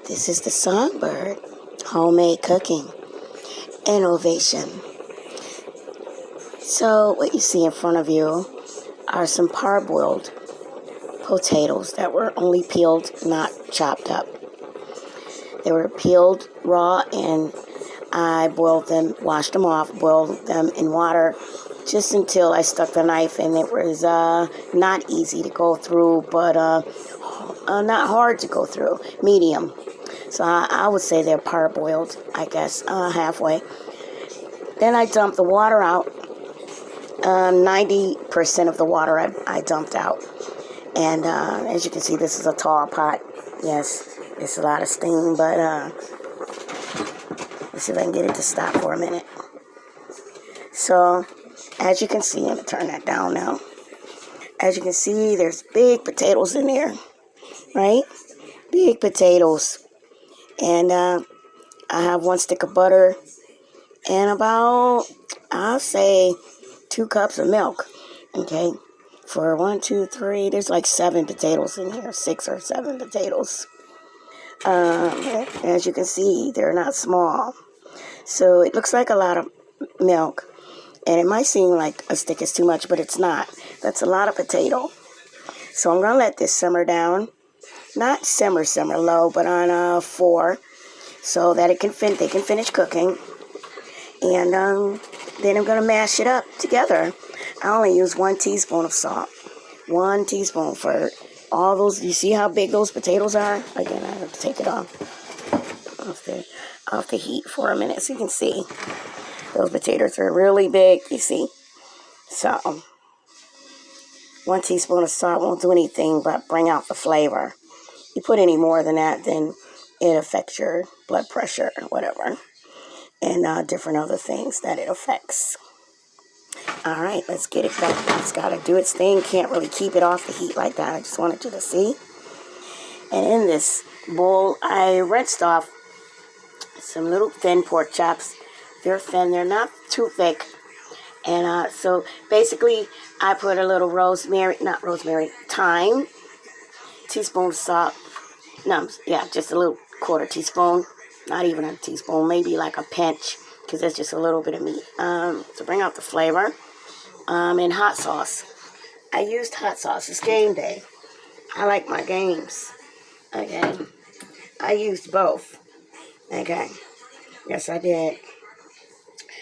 This is the Songbird Homemade Cooking Innovation. So what you see in front of you are some parboiled potatoes that were only peeled, not chopped up. They were peeled raw, and I boiled them, washed them off, boiled them in water just until I stuck the knife in. It was not easy to go through, but not hard to go through, medium. So I would say they're parboiled, I guess, halfway. Then I dumped the water out. 90% of the water I dumped out. And as you can see, this is a tall pot. Yes, it's a lot of steam, but let's see if I can get it to stop for a minute. So, as you can see, I'm going to turn that down now. As you can see, there's big potatoes in there, right? Big potatoes. And I have 1 stick of butter and about, I'll say, 2 cups of milk. Okay, for 1, 2, 3, there's like 7 potatoes in here, 6 or 7 potatoes. As you can see, they're not small. So it looks like a lot of milk. And it might seem like a stick is too much, but it's not. That's a lot of potato. So I'm going to let this simmer down. Not simmer low, but on 4. So that they can finish cooking. And then I'm going to mash it up together. I only use 1 teaspoon of salt. 1 teaspoon for all those. You see how big those potatoes are? Again, I have to take it off the heat for a minute so you can see. Those potatoes are really big, you see. So, 1 teaspoon of salt won't do anything but bring out the flavor. You put any more than that, then it affects your blood pressure or whatever. And different other things that it affects. All right, let's get it back. It's got to do its thing. Can't really keep it off the heat like that. I just wanted you to see. And in this bowl, I rinsed off some little thin pork chops. They're thin. They're not too thick. And so basically, I put a little thyme, teaspoon of salt. No, yeah, just a little 1/4 teaspoon. Not even a teaspoon, maybe like a pinch, because that's just a little bit of meat to bring out the flavor. And hot sauce. I used hot sauce. It's game day. I like my games. Okay. I used both. Okay. Yes, I did.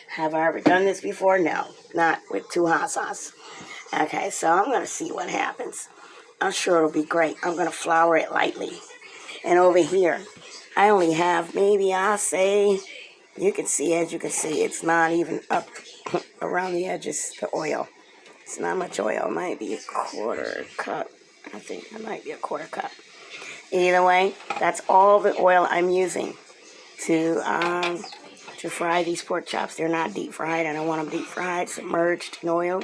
Have I ever done this before? No. Not with 2 hot sauce. Okay, so I'm going to see what happens. I'm sure it'll be great. I'm going to flour it lightly. And over here, I only have maybe, I'll say, you can see, as you can see, it's not even up around the edges, the oil. It's not much oil. It might be a 1/4 cup. I think it might be a 1/4 cup. Either way, that's all the oil I'm using to fry these pork chops. They're not deep fried. I don't want them deep fried, submerged in oil.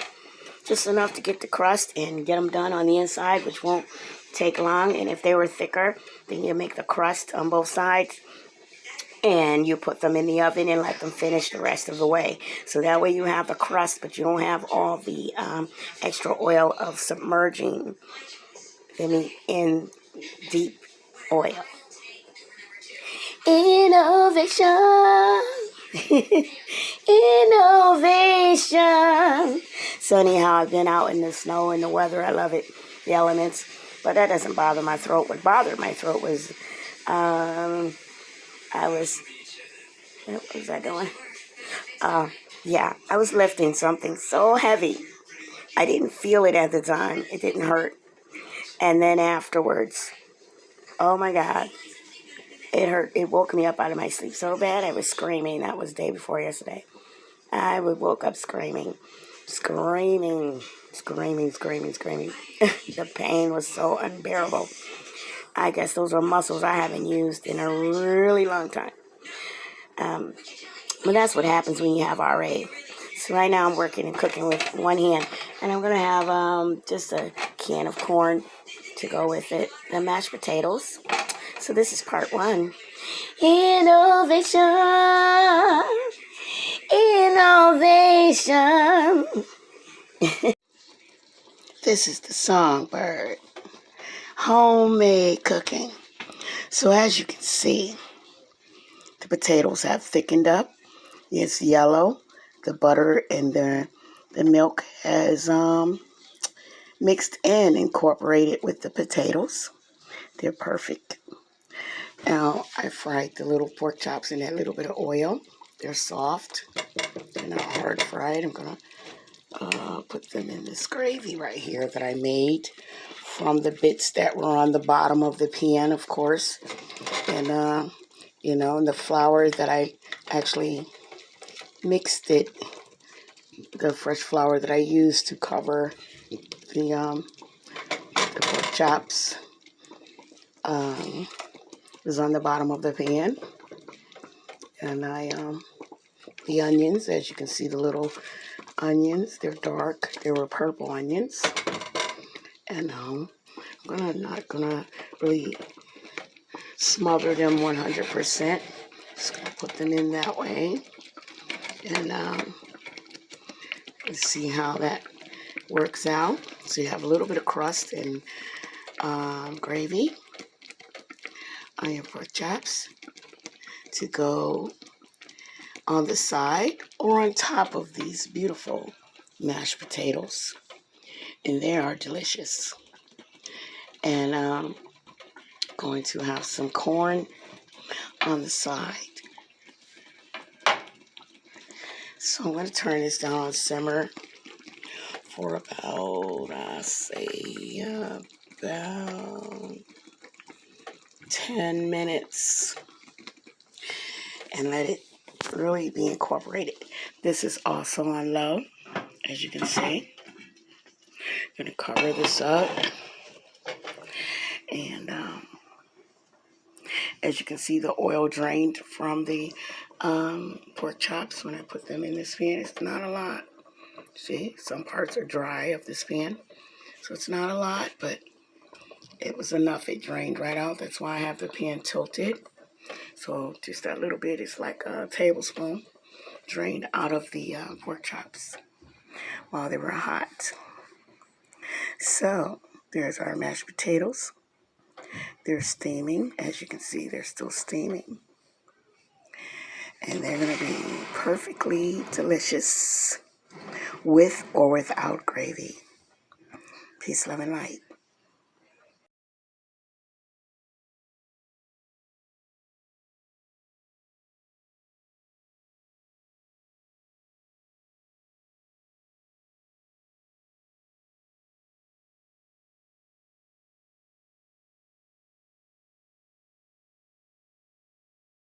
Just enough to get the crust and get them done on the inside, which won't take long. And if they were thicker, then you make the crust on both sides. And you put them in the oven and let them finish the rest of the way. So that way you have the crust, but you don't have all the extra oil of submerging the meat in deep oil. Innovation. Innovation. So anyhow, I've been out in the snow and the weather. I love it, the elements. But that doesn't bother my throat. What bothered my throat was... what was I doing? Yeah, I was lifting something so heavy. I didn't feel it at the time. It didn't hurt. And then afterwards, oh my God, it hurt. It woke me up out of my sleep so bad I was screaming. That was the day before yesterday. I woke up screaming. The pain was so unbearable. I guess those are muscles I haven't used in a really long time. But that's what happens when you have RA. So right now I'm working and cooking with one hand. And I'm going to have just a can of corn to go with it. The mashed potatoes. So this is part 1. Innovation. Innovation. This is the Songbird Homemade Cooking. So as you can see, the potatoes have thickened up. It's yellow. The butter and the milk has mixed in, incorporated with the potatoes. They're perfect. Now, I fried the little pork chops in that little bit of oil. They're soft. They're not hard fried. I'm going to put them in this gravy right here that I made from the bits that were on the bottom of the pan, of course. And, you know, and the flour that I actually mixed it, the fresh flour that I used to cover the pork chops, was on the bottom of the pan. And the onions, as you can see, the little onions, they're dark. They were purple onions. And I'm not gonna really smother them 100%. Just gonna put them in that way. And let's see how that works out. So you have a little bit of crust and gravy on your pork chops to go on the side or on top of these beautiful mashed potatoes. And they are delicious. And I'm going to have some corn on the side. So I'm going to turn this down on simmer for about, about 10 minutes. And let it really be incorporated. This is also on low, as you can see. I'm going to cover this up. And as you can see, the oil drained from the pork chops when I put them in this pan. It's not a lot. See, some parts are dry of this pan. So it's not a lot, but it was enough. It drained right out. That's why I have the pan tilted. So just that little bit is like a tablespoon drained out of the pork chops while they were hot. So there's our mashed potatoes. They're steaming. As you can see, they're still steaming. And they're going to be perfectly delicious with or without gravy. Peace, love, and light.